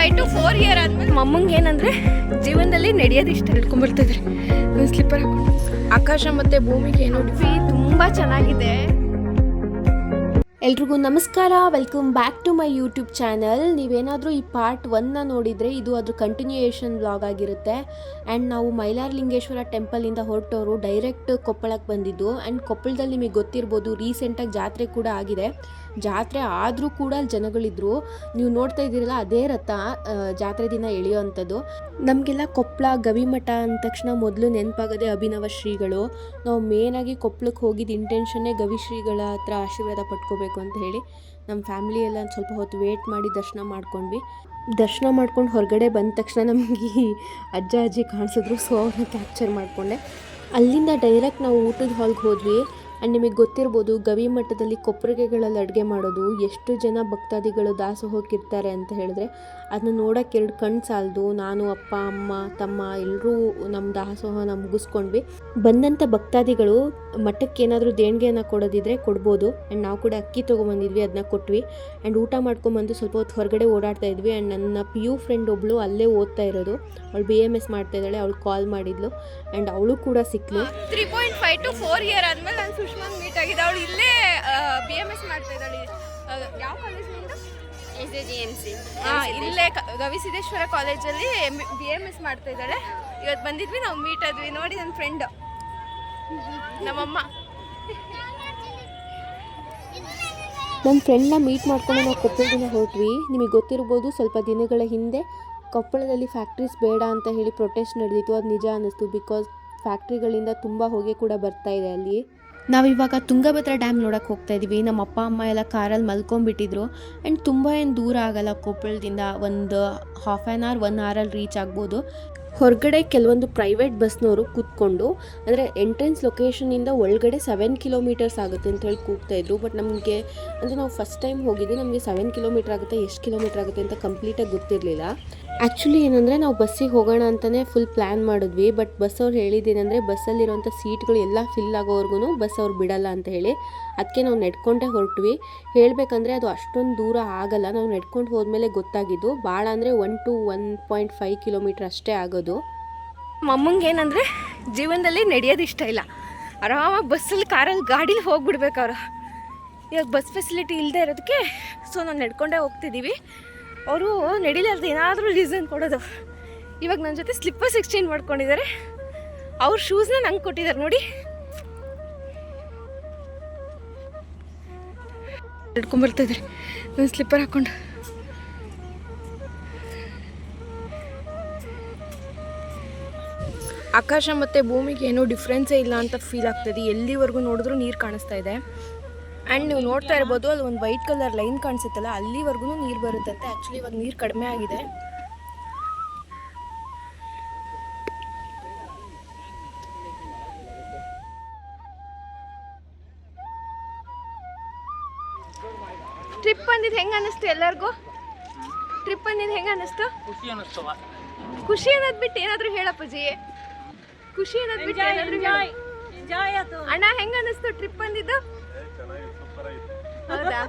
3.5 to 4 year ಆದ್ಮೇಲೆ ಮಮ್ಮಂಗೆ ಏನಂದ್ರೆ ಜೀವನದಲ್ಲಿ ನಡೆಯೋದು ಇಷ್ಟ ಹಿಡ್ಕೊಂಡ್ಬರ್ತಿದ್ರೆ ಸ್ಲಿಪ್ಪರ್ ಹಾಕೊಂಡು ಆಕಾಶ ಮತ್ತೆ ಭೂಮಿಗೆ ಏನೋ ತುಂಬಾ ಚೆನ್ನಾಗಿದೆ. ಎಲ್ರಿಗೂ ನಮಸ್ಕಾರ, welcome back to my YouTube channel. ನೀವೇನಾದರೂ ಈ ಪಾರ್ಟ್ 1ನ ನೋಡಿದರೆ ಇದು ಅದ್ರ ಕಂಟಿನ್ಯೂಯೇಷನ್ ವ್ಲಾಗ್ ಆಗಿರುತ್ತೆ. ಆ್ಯಂಡ್ ನಾವು ಮೈಲಾರಲಿಂಗೇಶ್ವರ ಟೆಂಪಲಿಂದ ಹೊರಟವರು ಡೈರೆಕ್ಟ್ ಕೊಪ್ಪಳಕ್ಕೆ ಬಂದಿದ್ದು. ಆ್ಯಂಡ್ ಕೊಪ್ಪಳದಲ್ಲಿ ನಿಮಗೆ ಗೊತ್ತಿರ್ಬೋದು, ರೀಸೆಂಟಾಗಿ ಜಾತ್ರೆ ಕೂಡ ಆಗಿದೆ. ಜಾತ್ರೆ ಆದರೂ ಕೂಡ ಜನಗಳಿದ್ರು. ನೀವು ನೋಡ್ತಾ ಇದ್ದೀರಲ್ಲ, ಅದೇ ರಥ ಜಾತ್ರೆ ದಿನ ಎಳೆಯೋವಂಥದ್ದು. ನಮಗೆಲ್ಲ ಕೊಪ್ಪಳ ಗವಿಮಠ ಅಂದ ತಕ್ಷಣ ಮೊದಲು ನೆನಪಾಗೋದೇ ಅಭಿನವ ಶ್ರೀಗಳು. ನಾವು ಮೇನಾಗಿ ಕೊಪ್ಪಳಕ್ಕೆ ಹೋಗಿದ್ದು ಇಂಟೆನ್ಷನ್ನೇ ಗವಿ ಶ್ರೀಗಳ ಹತ್ರ ಆಶೀರ್ವಾದ ಪಡ್ಕೋಬೇಕು ಅಂತ ಹೇಳಿ ನಮ್ಮ ಫ್ಯಾಮಿಲಿ ಎಲ್ಲ ಸ್ವಲ್ಪ ಹೊತ್ತು ವೇಟ್ ಮಾಡಿ ದರ್ಶನ ಮಾಡ್ಕೊಂಡ್ವಿ. ದರ್ಶನ ಮಾಡ್ಕೊಂಡು ಹೊರಗಡೆ ಬಂದ ತಕ್ಷಣ ನಮಗೆ ಅಜ್ಜ ಅಜ್ಜಿ ಕಾಣಿಸಿದ್ರು. ಸೊ ಅವ್ರನ್ನ ಕ್ಯಾಪ್ಚರ್ ಮಾಡಿಕೊಂಡೆ. ಅಲ್ಲಿಂದ ಡೈರೆಕ್ಟ್ ನಾವು ಊಟದ ಹಾಲ್ಗೆ ಹೋದ್ವಿ. ಆ್ಯಂಡ್ ನಿಮಗೆ ಗೊತ್ತಿರ್ಬೋದು, ಗವಿಮಠದಲ್ಲಿ ಕೊಪ್ಪರಿಗೆಗಳಲ್ಲಿ ಅಡುಗೆ ಮಾಡೋದು, ಎಷ್ಟು ಜನ ಭಕ್ತಾದಿಗಳು ದಾಸೋಹಕ್ಕಿರ್ತಾರೆ ಅಂತ ಹೇಳಿದ್ರೆ ಅದನ್ನ ನೋಡೋಕ್ಕೆ 2 ಕಣ್ಣು ಸಾಲದು. ನಾನು, ಅಪ್ಪ, ಅಮ್ಮ, ತಮ್ಮ ಎಲ್ಲರೂ ನಮ್ಮ ದಾಸೋಹನ ಮುಗಿಸ್ಕೊಂಡ್ವಿ. ಬಂದಂಥ ಭಕ್ತಾದಿಗಳು ಮಠಕ್ಕೆ ಏನಾದರೂ ದೇಣಿಗೆಯನ್ನು ಕೊಡೋದಿದ್ರೆ ಕೊಡ್ಬೋದು. ಆ್ಯಂಡ್ ನಾವು ಕೂಡ ಅಕ್ಕಿ ತೊಗೊಂಬಂದಿದ್ವಿ, ಅದನ್ನ ಕೊಟ್ವಿ. ಆ್ಯಂಡ್ ಊಟ ಮಾಡ್ಕೊಂಬಂದು ಸ್ವಲ್ಪ ಹೊತ್ತು ಹೊರಗಡೆ ಓಡಾಡ್ತಾ ಇದ್ವಿ. ಆ್ಯಂಡ್ ನನ್ನ PU ಫ್ರೆಂಡ್ ಒಬ್ಬಳು ಅಲ್ಲೇ ಓದ್ತಾ ಇರೋದು, ಅವಳು BMS ಮಾಡ್ತಾ ಇದ್ದಾಳೆ. ಅವಳು ಕಾಲ್ ಮಾಡಿದ್ಲು ಆ್ಯಂಡ್ ಅವಳು ಕೂಡ ಸಿಕ್ಲು. 3.5 to 4 year ಆದ್ಮೇಲೆ ನಾನು ಸುಷ್ಮಾನ್ ಮೀಟ್ ಆಗಿದ್ದೆ. ಅವಳು ಇಲ್ಲೇ BMS ಮಾಡ್ತಾ ಇದ್ದಾಳೆ. ಯಾವ ಕಾಲೇಜ್ ನಿಂದು? SJGMC. ಇಲ್ಲೇ ಗವಿಸಿದ್ದೇಶ್ವರ ಕಾಲೇಜಲ್ಲಿ BMS ಮಾಡ್ತಾ ಇದ್ದಾಳೆ. ಇವತ್ತು ಬಂದಿದ್ವಿ, ನಾವು ಮೀಟ್ ಆದ್ವಿ. ನೋಡಿ ನನ್ನ ಫ್ರೆಂಡ್, ನಮ್ಮಮ್ಮ. ನನ್ನ ಫ್ರೆಂಡ್ನ ಮೀಟ್ ಮಾಡ್ಕೊಂಡು ನಾವು ಕೊಪ್ಪಳದಿಂದ ಹೊರಟ್ವಿ. ನಿಮಗೆ ಗೊತ್ತಿರ್ಬೋದು, ಸ್ವಲ್ಪ ದಿನಗಳ ಹಿಂದೆ ಕೊಪ್ಪಳದಲ್ಲಿ ಫ್ಯಾಕ್ಟ್ರೀಸ್ ಬೇಡ ಅಂತ ಹೇಳಿ ಪ್ರೊಟೆಸ್ಟ್ ನಡೆದಿತ್ತು. ಅದು ನಿಜ ಅನ್ನಿಸ್ತು. ಬಿಕಾಸ್ ಫ್ಯಾಕ್ಟ್ರಿಗಳಿಂದ ತುಂಬ ಹೊಗೆ ಕೂಡ ಬರ್ತಾ ಇದೆ ಅಲ್ಲಿ. ನಾವಿವಾಗ ತುಂಗಭದ್ರಾ ಡ್ಯಾಮ್ ನೋಡೋಕ್ಕೆ ಹೋಗ್ತಾ ಇದ್ದೀವಿ. ನಮ್ಮ ಅಪ್ಪ ಅಮ್ಮ ಎಲ್ಲ ಕಾರಲ್ಲಿ ಮಲ್ಕೊಂಡ್ಬಿಟ್ಟಿದ್ರು. ಆ್ಯಂಡ್ ತುಂಬ ಏನು ದೂರ ಆಗಲ್ಲ ಕೊಪ್ಪಳದಿಂದ, ಒಂದು ಹಾಫ್ ಆನ್ ಅವರ್ 1 ಅವರಲ್ಲಿ ರೀಚ್ ಆಗ್ಬೋದು. ಹೊರಗಡೆ ಕೆಲವೊಂದು ಪ್ರೈವೇಟ್ ಬಸ್ನವರು ಕೂತ್ಕೊಂಡು, ಅಂದರೆ ಎಂಟ್ರೆನ್ಸ್ ಲೊಕೇಶನಿಂದ ಒಳಗಡೆ 7 ಕಿಲೋಮೀಟರ್ಸ್ ಆಗುತ್ತೆ ಅಂತ ಹೇಳಿ ಕೂಗ್ತಾಯಿದ್ರು. ಬಟ್ ನಮಗೆ ಅಂದರೆ ನಾವು ಫಸ್ಟ್ ಟೈಮ್ ಹೋಗಿದ್ದು, ನಮಗೆ 7 ಕಿಲೋಮೀಟ್ರ್ ಆಗುತ್ತೆ, ಎಷ್ಟು ಕಿಲೋಮೀಟ್ರ್ ಆಗುತ್ತೆ ಅಂತ ಕಂಪ್ಲೀಟಾಗಿ ಗೊತ್ತಿರಲಿಲ್ಲ. ಆ್ಯಕ್ಚುಲಿ ಏನಂದರೆ ನಾವು ಬಸ್ಸಿಗೆ ಹೋಗೋಣ ಅಂತಲೇ ಫುಲ್ ಪ್ಲ್ಯಾನ್ ಮಾಡಿದ್ವಿ. ಬಟ್ ಬಸ್ ಅವ್ರು ಹೇಳಿದ್ದೇನೆಂದರೆ, ಬಸ್ಸಲ್ಲಿರೋಂಥ ಸೀಟ್ಗಳು ಎಲ್ಲ ಫಿಲ್ ಆಗೋವರೆಗೂ ಬಸ್ ಅವ್ರು ಬಿಡಲ್ಲ ಅಂತ ಹೇಳಿ. ಅದಕ್ಕೆ ನಾವು ನೆಡ್ಕೊಂಡೇ ಹೊರಟ್ವಿ. ಹೇಳಬೇಕಂದ್ರೆ ಅದು ಅಷ್ಟೊಂದು ದೂರ ಆಗಲ್ಲ. ನಾವು ನೆಡ್ಕೊಂಡು ಹೋದ್ಮೇಲೆ ಗೊತ್ತಾಗಿದ್ದು, ಭಾಳ ಅಂದರೆ 1 to 1.5 ಕಿಲೋಮೀಟ್ರ್ ಅಷ್ಟೇ ಆಗೋದು. ಮಮ್ಮಂಗೆ ಏನಂದರೆ ಜೀವನದಲ್ಲಿ ನಡೆಯೋದು ಇಷ್ಟ ಇಲ್ಲ. ಆರಾಮಾಗಿ ಬಸ್ಸಲ್ಲಿ, ಕಾರಲ್ಲಿ, ಗಾಡೀಲಿ ಹೋಗ್ಬಿಡ್ಬೇಕು ಅವರು. ಇವಾಗ ಬಸ್ ಫೆಸಿಲಿಟಿ ಇಲ್ಲದೆ ಇರೋದಕ್ಕೆ ಸೊ ನಾವು ನಡ್ಕೊಂಡೇ ಹೋಗ್ತಿದ್ದೀವಿ. ಅವರು ನಡಿಲಾರ್ದು ಏನಾದರೂ ರೀಸನ್ ಕೊಡೋದು. ಇವಾಗ ನನ್ನ ಜೊತೆ ಸ್ಲಿಪ್ಪರ್ಸ್ ಎಕ್ಸ್ಚೇಂಜ್ ಮಾಡ್ಕೊಂಡಿದ್ದಾರೆ. ಅವ್ರ ಶೂಸ್ನ ನಂಗೆ ಕೊಟ್ಟಿದ್ದಾರೆ ನೋಡಿ. ಹಿಡ್ಕೊಂಬರ್ತಿದ್ದಾರೆ ನನ್ನ ಸ್ಲಿಪ್ಪರ್ ಹಾಕ್ಕೊಂಡು. ಆಕಾಶ ಮತ್ತು ಭೂಮಿಗೆ ಏನೋ ಡಿಫ್ರೆನ್ಸೇ ಇಲ್ಲ ಅಂತ ಫೀಲ್ ಆಗ್ತದೆ. ಎಲ್ಲಿವರೆಗೂ ನೋಡಿದ್ರೂ ನೀರು ಕಾಣಿಸ್ತಾ ಇದೆ. ಆ್ಯಂಡ್ ನೀವು ನೋಡ್ತಾ ಇರ್ಬೋದು, ಅಲ್ಲಿ ಒಂದು ವೈಟ್ ಕಲರ್ ಲೈನ್ ಕಾಣಿಸುತ್ತಲ್ಲ, ಅಲ್ಲಿವರೆಗೂ ನೀರು ಬರುತ್ತಂತೆ. ಆ್ಯಕ್ಚುಲಿ ಇವಾಗ ನೀರು ಕಡಿಮೆ ಆಗಿದೆ. ಟ್ರಿಪ್ ಬಂದಿದ್ದು ಹೆಂಗೆ ಅನ್ನಿಸ್ತು ಎಲ್ಲರಿಗೂ? ಟ್ರಿಪ್ ಬಂದಿದ್ದು ಹೆಂಗೆ ಅನ್ನಿಸ್ತು? ಖುಷಿ ಅನ್ನೋದು ಬಿಟ್ಟು ಏನಾದರೂ ಹೇಳಪ್ಪಾಜಿ. ಖುಷಿ ಅನ್ನೋದು ಬಿಟ್ಟು ಏನಾದರೂ ಅಣ್ಣ, ಹೆಂಗೆ ಅನ್ನಿಸ್ತು ಟ್ರಿಪ್ ಬಂದಿದ್ದು? ಹೌದಾ?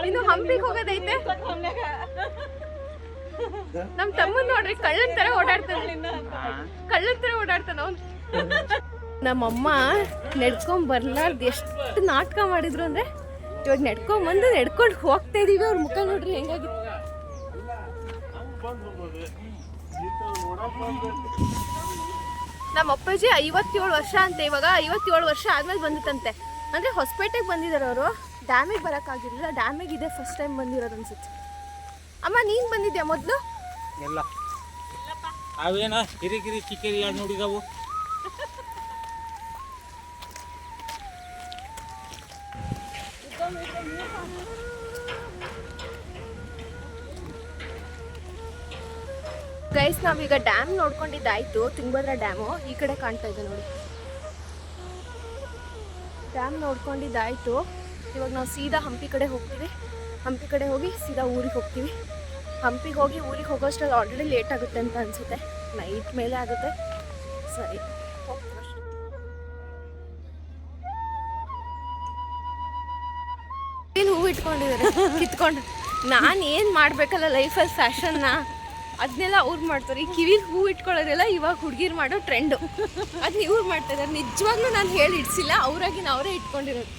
ಇನ್ನು ಹಂಪಿಗೆ ಹೋಗೋದೈತೆ. ನಮ್ಮ ತಮ್ಮನ್ ನೋಡ್ರಿ, ಕಳ್ಳನ್ ತರ ಓಡಾಡ್ತಾನ ಅವ್ನು. ನಮ್ಮಮ್ಮ ನಡ್ಕೊಂಡ್ ಬರ್ಲಾರ್ದು ಎಷ್ಟು ನಾಟಕ ಮಾಡಿದ್ರು ಅಂದ್ರೆ, ಇವಾಗ ನಡ್ಕೊಂಬಂದು ನಡ್ಕೊಂಡು ಹೋಗ್ತಾ ಇದೀವಿ. ಅವ್ರ ಮುಖ ನೋಡ್ರಿ ಹೆಂಗಾಗಿತ್ತು. ನಮ್ಮ ಅಪ್ಪಾಜಿ 57 ವರ್ಷ ಅಂತೆ. ಇವಾಗ 57 ವರ್ಷ ಆದ್ಮೇಲೆ ಬಂದಿತ್ತಂತೆ. ಅಂದರೆ ಹೊಸಪೇಟೆಗೆ ಬಂದಿದ್ದಾರೆ ಅವರು. ಡ್ಯಾಮಿಗೆ ಬರೋಕ್ಕಾಗಿರಲಿಲ್ಲ. ಡ್ಯಾಮಿಗೆ ಇದೆ ಫಸ್ಟ್ ಟೈಮ್ ಬಂದಿರೋದು ಅನ್ಸುತ್ತೆ. ಅಮ್ಮ, ನೀನು ಬಂದಿದ್ಯಾ ಮೊದಲು? ಎಲ್ಲ ಅವೇನ ಕಿರಿಕಿರಿ ಚಿಕ್ಕರಿ ಯಾರು ನೋಡಿದವು. ಗೈಸ್, ನಾವೀಗ ಡ್ಯಾಮ್ ನೋಡ್ಕೊಂಡಿದ್ದಾಯ್ತು. ತುಂಗಭದ್ರಾ ಡ್ಯಾಮು ಈ ಕಡೆ ಕಾಣ್ತಾ ಇದೆ ನೋಡಿ. ಡ್ಯಾಮ್ ನೋಡ್ಕೊಂಡಿದ್ದಾಯ್ತು. ಇವಾಗ ನಾವು ಸೀದಾ ಹಂಪಿ ಕಡೆ ಹೋಗ್ತೀವಿ. ಹಂಪಿ ಕಡೆ ಹೋಗಿ ಸೀದಾ ಊರಿಗೆ ಹೋಗ್ತೀವಿ. ಹಂಪಿಗೆ ಹೋಗಿ ಊರಿಗೆ ಹೋಗೋಷ್ಟರಲ್ಲಿ ಆಲ್ರೆಡಿ ಲೇಟ್ ಆಗುತ್ತೆ ಅಂತ ಅನಿಸುತ್ತೆ. ನೈಟ್ ಮೇಲೆ ಆಗುತ್ತೆ. ಸರಿ, ಹೋಗ್ತೀವಿ. ಏನು ಹೂವು ಇಟ್ಕೊಂಡಿದ್ದಾರೆ ಕಿತ್ಕೊಂಡು. ನಾನು ಏನು ಮಾಡಬೇಕಲ್ಲ ಲೈಫಲ್ಲಿ ಫ್ಯಾಷನ್ನ ಅದನ್ನೆಲ್ಲ ಅವ್ರು ಮಾಡ್ತಾರೆ. ಈ ಕಿವಿಗೆ ಹೂ ಇಟ್ಕೊಳ್ಳೋದೆಲ್ಲ ಇವಾಗ ಹುಡುಗಿರು ಮಾಡೋ ಟ್ರೆಂಡು. ಅದನ್ನ ಇವ್ರು ಮಾಡ್ತಾ ಇದ್ದಾರೆ. ನಿಜವಾಗ್ಲೂ ನಾನು ಹೇಳಿ ಇಡ್ಸಿಲ್ಲ, ಅವರಾಗಿನ ಅವರೇ ಇಟ್ಕೊಂಡಿರೋದು.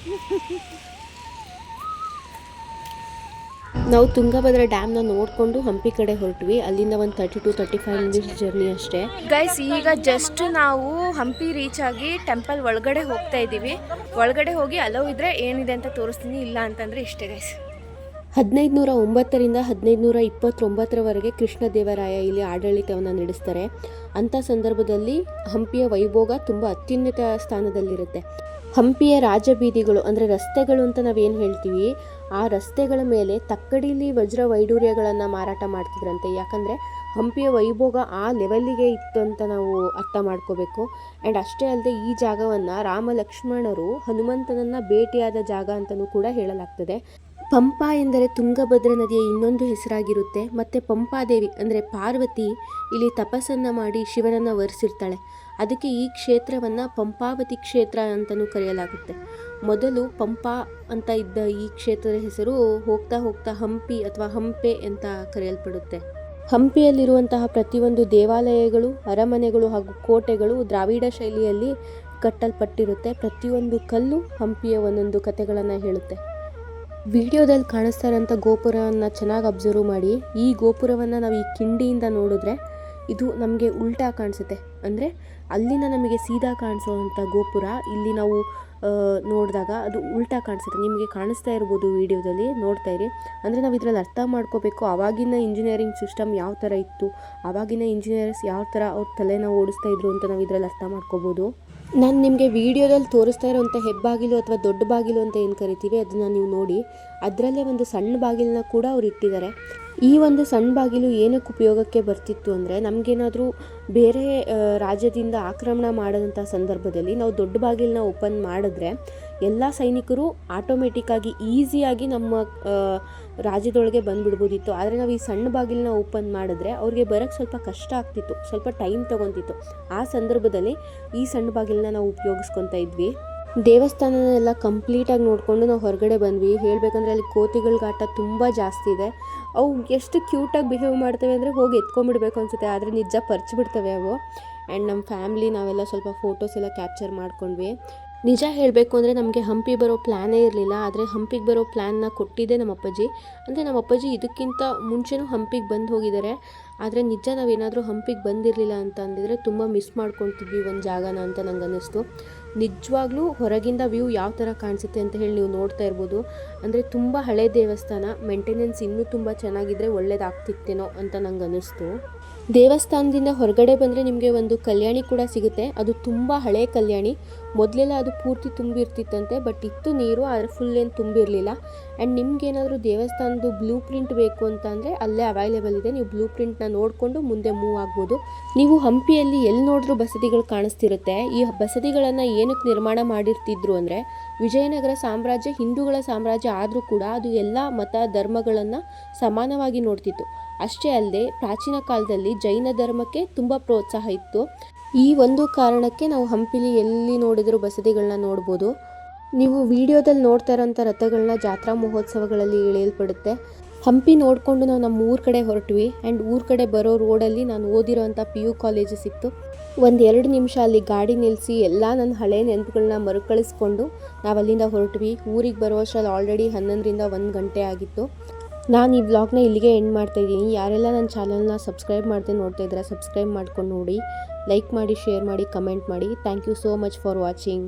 ನಾವು ತುಂಗಭದ್ರಾ ಡ್ಯಾಮ್ನ ನೋಡಿಕೊಂಡು ಹಂಪಿ ಕಡೆ ಹೊರಟ್ವಿ. ಅಲ್ಲಿಂದ ಒಂದು 30 to 35 ಮಿನಿಟ್ಸ್ ಜರ್ನಿ ಅಷ್ಟೇ. ಗೈಸ್, ಈಗ ಜಸ್ಟ್ ನಾವು ಹಂಪಿ ರೀಚ್ ಆಗಿ ಟೆಂಪಲ್ ಒಳಗಡೆ ಹೋಗ್ತಾ ಇದ್ದೀವಿ. ಒಳಗಡೆ ಹೋಗಿ ಅಲೋ ಇದ್ರೆ ಏನಿದೆ ಅಂತ ತೋರಿಸ್ತೀನಿ, ಇಲ್ಲ ಅಂತಂದರೆ ಇಷ್ಟೇ ಗೈಸ್. 1509ರಿಂದ 1529ರವರೆಗೆ ಕೃಷ್ಣದೇವರಾಯ ಇಲ್ಲಿ ಆಡಳಿತವನ್ನು ನಡೆಸ್ತಾರೆ. ಅಂಥ ಸಂದರ್ಭದಲ್ಲಿ ಹಂಪಿಯ ವೈಭೋಗ ತುಂಬ ಅತ್ಯುನ್ನತ ಸ್ಥಾನದಲ್ಲಿರುತ್ತೆ. ಹಂಪಿಯ ರಾಜಬೀದಿಗಳು ಅಂದರೆ ರಸ್ತೆಗಳು ಅಂತ ನಾವೇನು ಹೇಳ್ತೀವಿ, ಆ ರಸ್ತೆಗಳ ಮೇಲೆ ತಕ್ಕಡಿಲಿ ವಜ್ರ ವೈಡೂರ್ಯಗಳನ್ನು ಮಾರಾಟ ಮಾಡ್ತಿದ್ರಂತೆ. ಯಾಕಂದರೆ ಹಂಪಿಯ ವೈಭೋಗ ಆ ಲೆವೆಲ್ಲಿಗೆ ಇತ್ತು ಅಂತ ನಾವು ಅರ್ಥ ಮಾಡ್ಕೋಬೇಕು. ಆ್ಯಂಡ್ ಅಷ್ಟೇ ಅಲ್ಲದೆ ಈ ಜಾಗವನ್ನು ರಾಮ ಲಕ್ಷ್ಮಣರು ಹನುಮಂತನನ್ನು ಭೇಟಿಯಾದ ಜಾಗ ಅಂತಲೂ ಕೂಡ ಹೇಳಲಾಗ್ತದೆ. ಪಂಪಾ ಎಂದರೆ ತುಂಗಭದ್ರಾ ನದಿಯ ಇನ್ನೊಂದು ಹೆಸರಾಗಿರುತ್ತೆ. ಮತ್ತು ಪಂಪಾದೇವಿ ಅಂದರೆ ಪಾರ್ವತಿ ಇಲ್ಲಿ ತಪಸ್ಸನ್ನು ಮಾಡಿ ಶಿವನನ್ನು ವರಿಸಿರ್ತಾಳೆ. ಅದಕ್ಕೆ ಈ ಕ್ಷೇತ್ರವನ್ನು ಪಂಪಾವತಿ ಕ್ಷೇತ್ರ ಅಂತಲೂ ಕರೆಯಲಾಗುತ್ತೆ. ಮೊದಲು ಪಂಪಾ ಅಂತ ಇದ್ದ ಈ ಕ್ಷೇತ್ರದ ಹೆಸರು ಹೋಗ್ತಾ ಹೋಗ್ತಾ ಹಂಪಿ ಅಥವಾ ಹಂಪೆ ಅಂತ ಕರೆಯಲ್ಪಡುತ್ತೆ. ಹಂಪಿಯಲ್ಲಿರುವಂತಹ ಪ್ರತಿಯೊಂದು ದೇವಾಲಯಗಳು, ಅರಮನೆಗಳು ಹಾಗೂ ಕೋಟೆಗಳು ದ್ರಾವಿಡ ಶೈಲಿಯಲ್ಲಿ ಕಟ್ಟಲ್ಪಟ್ಟಿರುತ್ತೆ. ಪ್ರತಿಯೊಂದು ಕಲ್ಲು ಹಂಪಿಯ ಒಂದೊಂದು ಕಥೆಗಳನ್ನು ಹೇಳುತ್ತೆ. ವಿಡಿಯೋದಲ್ಲಿ ಕಾಣಿಸ್ತಾ ಇರೋಂಥ ಗೋಪುರವನ್ನು ಚೆನ್ನಾಗಿ ಅಬ್ಸರ್ವ್ ಮಾಡಿ. ಈ ಗೋಪುರವನ್ನು ನಾವು ಈ ಕಿಂಡಿಯಿಂದ ನೋಡಿದ್ರೆ ಇದು ನಮಗೆ ಉಲ್ಟಾ ಕಾಣಿಸುತ್ತೆ. ಅಂದರೆ ಅಲ್ಲಿಂದ ನಮಗೆ ಸೀದಾ ಕಾಣಿಸೋವಂಥ ಗೋಪುರ ಇಲ್ಲಿ ನಾವು ನೋಡಿದಾಗ ಅದು ಉಲ್ಟಾ ಕಾಣಿಸುತ್ತೆ. ನಿಮಗೆ ಕಾಣಿಸ್ತಾ ಇರ್ಬೋದು ವಿಡಿಯೋದಲ್ಲಿ, ನೋಡ್ತಾ ಇರಿ. ಅಂದರೆ ನಾವು ಇದರಲ್ಲಿ ಅರ್ಥ ಮಾಡ್ಕೋಬೇಕು ಆವಾಗಿನ ಇಂಜಿನಿಯರಿಂಗ್ ಸಿಸ್ಟಮ್ ಯಾವ ಥರ ಇತ್ತು, ಆವಾಗಿನ ಇಂಜಿನಿಯರ್ಸ್ ಯಾವ ಥರ ಅವ್ರ ತಲೆನ ಓಡಿಸ್ತಾ ಇದ್ರು ಅಂತ ನಾವು ಇದರಲ್ಲಿ ಅರ್ಥ ಮಾಡ್ಕೋಬೋದು. ನಾನು ನಿಮಗೆ ವಿಡಿಯೋದಲ್ಲಿ ತೋರಿಸ್ತಾ ಇರೋವಂಥ ಹೆಬ್ಬಾಗಿಲು ಅಥವಾ ದೊಡ್ಡ ಬಾಗಿಲು ಅಂತ ಏನು ಕರಿತೀವಿ ಅದನ್ನು ನೀವು ನೋಡಿ. ಅದರಲ್ಲೇ ಒಂದು ಸಣ್ಣ ಬಾಗಿಲನ್ನ ಕೂಡ ಅವ್ರು ಇಟ್ಟಿದ್ದಾರೆ. ಈ ಒಂದು ಸಣ್ಣ ಬಾಗಿಲು ಏನಕ್ಕೆ ಉಪಯೋಗಕ್ಕೆ ಬರ್ತಿತ್ತು ಅಂದರೆ, ನಮಗೇನಾದರೂ ಬೇರೆ ರಾಜ್ಯದಿಂದ ಆಕ್ರಮಣ ಮಾಡೋಂಥ ಸಂದರ್ಭದಲ್ಲಿ ನಾವು ದೊಡ್ಡ ಬಾಗಿಲನ್ನ ಓಪನ್ ಮಾಡಿದ್ರೆ ಎಲ್ಲ ಸೈನಿಕರು ಆಟೋಮೆಟಿಕ್ಕಾಗಿ ಈಸಿಯಾಗಿ ನಮ್ಮ ರಾಜ್ಯದೊಳಗೆ ಬಂದುಬಿಡ್ಬೋದಿತ್ತು. ಆದರೆ ನಾವು ಈ ಸಣ್ಣ ಬಾಗಿಲನ್ನ ಓಪನ್ ಮಾಡಿದ್ರೆ ಅವ್ರಿಗೆ ಬರೋಕ್ಕೆ ಸ್ವಲ್ಪ ಕಷ್ಟ ಆಗ್ತಿತ್ತು, ಸ್ವಲ್ಪ ಟೈಮ್ ತೊಗೊತಿತ್ತು. ಆ ಸಂದರ್ಭದಲ್ಲಿ ಈ ಸಣ್ಣ ಬಾಗಿಲನ್ನ ನಾವು ಉಪಯೋಗಿಸ್ಕೊತಾ ಇದ್ವಿ. ದೇವಸ್ಥಾನನೆಲ್ಲ ಕಂಪ್ಲೀಟಾಗಿ ನೋಡಿಕೊಂಡು ನಾವು ಹೊರಗಡೆ ಬಂದ್ವಿ. ಹೇಳಬೇಕಂದ್ರೆ ಅಲ್ಲಿ ಕೋತಿಗಳ ಗಾಟ ತುಂಬ ಜಾಸ್ತಿ ಇದೆ. ಅವು ಎಷ್ಟು ಕ್ಯೂಟಾಗಿ ಬಿಹೇವ್ ಮಾಡ್ತವೆ ಅಂದರೆ ಹೋಗಿ ಎತ್ಕೊಂಡ್ಬಿಡ್ಬೇಕು ಅನಿಸುತ್ತೆ, ಆದರೆ ನಿಜ ಪರ್ಚಿಬಿಡ್ತವೆ ಅವು. ಆ್ಯಂಡ್ ನಮ್ಮ ಫ್ಯಾಮ್ಲಿ ನಾವೆಲ್ಲ ಸ್ವಲ್ಪ ಫೋಟೋಸ್ ಎಲ್ಲ ಕ್ಯಾಪ್ಚರ್ ಮಾಡ್ಕೊಂಡ್ವಿ. ನಿಜ ಹೇಳಬೇಕು ಅಂದರೆ ನಮಗೆ ಹಂಪಿ ಬರೋ ಪ್ಲ್ಯಾನೇ ಇರಲಿಲ್ಲ. ಆದರೆ ಹಂಪಿಗೆ ಬರೋ ಪ್ಲ್ಯಾನ್ನ ಕೊಟ್ಟಿದ್ದೆ ನಮ್ಮ ಅಪ್ಪಾಜಿ. ಅಂದರೆ ನಮ್ಮ ಅಪ್ಪಾಜಿ ಇದಕ್ಕಿಂತ ಮುಂಚೆನೂ ಹಂಪಿಗೆ ಬಂದು ಹೋಗಿದ್ದಾರೆ. ಆದರೆ ನಿಜ ನಾವೇನಾದರೂ ಹಂಪಿಗೆ ಬಂದಿರಲಿಲ್ಲ ಅಂತ ಅಂದಿದ್ರೆ ತುಂಬ ಮಿಸ್ ಮಾಡ್ಕೊತಿದ್ವಿ ಒಂದು ಜಾಗನ ಅಂತ ನಂಗೆ ಅನ್ನಿಸ್ತು. ನಿಜವಾಗ್ಲೂ ಹೊರಗಿಂದ ವ್ಯೂ ಯಾವ ಥರ ಕಾಣಿಸುತ್ತೆ ಅಂತ ಹೇಳಿ ನೀವು ನೋಡ್ತಾ ಇರ್ಬೋದು. ಅಂದರೆ ತುಂಬ ಹಳೆ ದೇವಸ್ಥಾನ, ಮೇಂಟೆನೆನ್ಸ್ ಇನ್ನೂ ತುಂಬ ಚೆನ್ನಾಗಿದ್ದರೆ ಒಳ್ಳೇದಾಗ್ತಿತ್ತೇನೋ ಅಂತ ನಂಗೆ ಅನ್ನಿಸ್ತು. ದೇವಸ್ಥಾನದಿಂದ ಹೊರಗಡೆ ಬಂದರೆ ನಿಮಗೆ ಒಂದು ಕಲ್ಯಾಣಿ ಕೂಡ ಸಿಗುತ್ತೆ. ಅದು ತುಂಬ ಹಳೆ ಕಲ್ಯಾಣಿ. ಮೊದಲೆಲ್ಲ ಅದು ಪೂರ್ತಿ ತುಂಬಿರ್ತಿತ್ತಂತೆ, ಬಟ್ ಇತ್ತು ನೀರು, ಆದರೆ ಫುಲ್ ಏನು ತುಂಬಿರಲಿಲ್ಲ. ಆ್ಯಂಡ್ ನಿಮ್ಗೇನಾದರೂ ದೇವಸ್ಥಾನದ್ದು ಬ್ಲೂ ಪ್ರಿಂಟ್ ಬೇಕು ಅಂತ ಅಂದರೆ ಅಲ್ಲೇ ಅವೈಲೇಬಲ್ ಇದೆ. ನೀವು ಬ್ಲೂ ಪ್ರಿಂಟ್ನ ನೋಡಿಕೊಂಡು ಮುಂದೆ ಮೂವ್ ಆಗ್ಬೋದು. ನೀವು ಹಂಪಿಯಲ್ಲಿ ಎಲ್ಲಿ ನೋಡಿದ್ರೂ ಬಸದಿಗಳು ಕಾಣಿಸ್ತಿರುತ್ತೆ. ಈ ಬಸದಿಗಳನ್ನು ಏನಕ್ಕೆ ನಿರ್ಮಾಣ ಮಾಡಿರ್ತಿದ್ರು ಅಂದರೆ, ವಿಜಯನಗರ ಸಾಮ್ರಾಜ್ಯ ಹಿಂದೂಗಳ ಸಾಮ್ರಾಜ್ಯ ಆದರೂ ಕೂಡ ಅದು ಎಲ್ಲ ಮತ ಧರ್ಮಗಳನ್ನು ಸಮಾನವಾಗಿ ನೋಡ್ತಿತ್ತು. ಅಷ್ಟೇ ಅಲ್ಲದೆ ಪ್ರಾಚೀನ ಕಾಲದಲ್ಲಿ ಜೈನ ಧರ್ಮಕ್ಕೆ ತುಂಬ ಪ್ರೋತ್ಸಾಹ ಇತ್ತು. ಈ ಒಂದು ಕಾರಣಕ್ಕೆ ನಾವು ಹಂಪಿಲಿ ಎಲ್ಲಿ ನೋಡಿದರೂ ಬಸದಿಗಳನ್ನ ನೋಡ್ಬೋದು. ನೀವು ವಿಡಿಯೋದಲ್ಲಿ ನೋಡ್ತಾ ಇರೋಂಥ ರಥಗಳನ್ನ ಜಾತ್ರಾ ಮಹೋತ್ಸವಗಳಲ್ಲಿ ಎಳೆಯಲ್ಪಡುತ್ತೆ. ಹಂಪಿ ನೋಡಿಕೊಂಡು ನಾವು ನಮ್ಮ ಊರ ಕಡೆ ಹೊರಟ್ವಿ. ಆ್ಯಂಡ್ ಊರ ಕಡೆ ಬರೋ ರೋಡಲ್ಲಿ ನಾನು ಓದಿರೋಂಥ PU ಕಾಲೇಜು ಸಿಕ್ತು. 1-2 ನಿಮಿಷ ಅಲ್ಲಿ ಗಾಡಿ ನಿಲ್ಲಿಸಿ ಎಲ್ಲ ನನ್ನ ಹಳೆ ನೆನಪುಗಳನ್ನ ಮರುಕಳಿಸ್ಕೊಂಡು ನಾವು ಅಲ್ಲಿಂದ ಹೊರಟ್ವಿ. ಊರಿಗೆ ಬರೋ ಅಷ್ಟರಲ್ಲಿ ಆಲ್ರೆಡಿ 11ರಿಂದ 1 ಗಂಟೆ ಆಗಿತ್ತು. ನಾನು ಈ ವ್ಲಾಗ್ನ ಇಲ್ಲಿಗೆ ಎಂಡ್ ಮಾಡ್ತಾಯಿದ್ದೀನಿ. ಯಾರೆಲ್ಲ ನನ್ನ ಚಾನಲ್ನ ಸಬ್ಸ್ಕ್ರೈಬ್ ಮಾಡದೆ ನೋಡ್ತಾ ಇದ್ದೀರಾ, ಸಬ್ಸ್ಕ್ರೈಬ್ ಮಾಡ್ಕೊಂಡು ನೋಡಿ, ಲೈಕ್ ಮಾಡಿ, ಶೇರ್ ಮಾಡಿ, ಕಮೆಂಟ್ ಮಾಡಿ. Thank you so much for watching.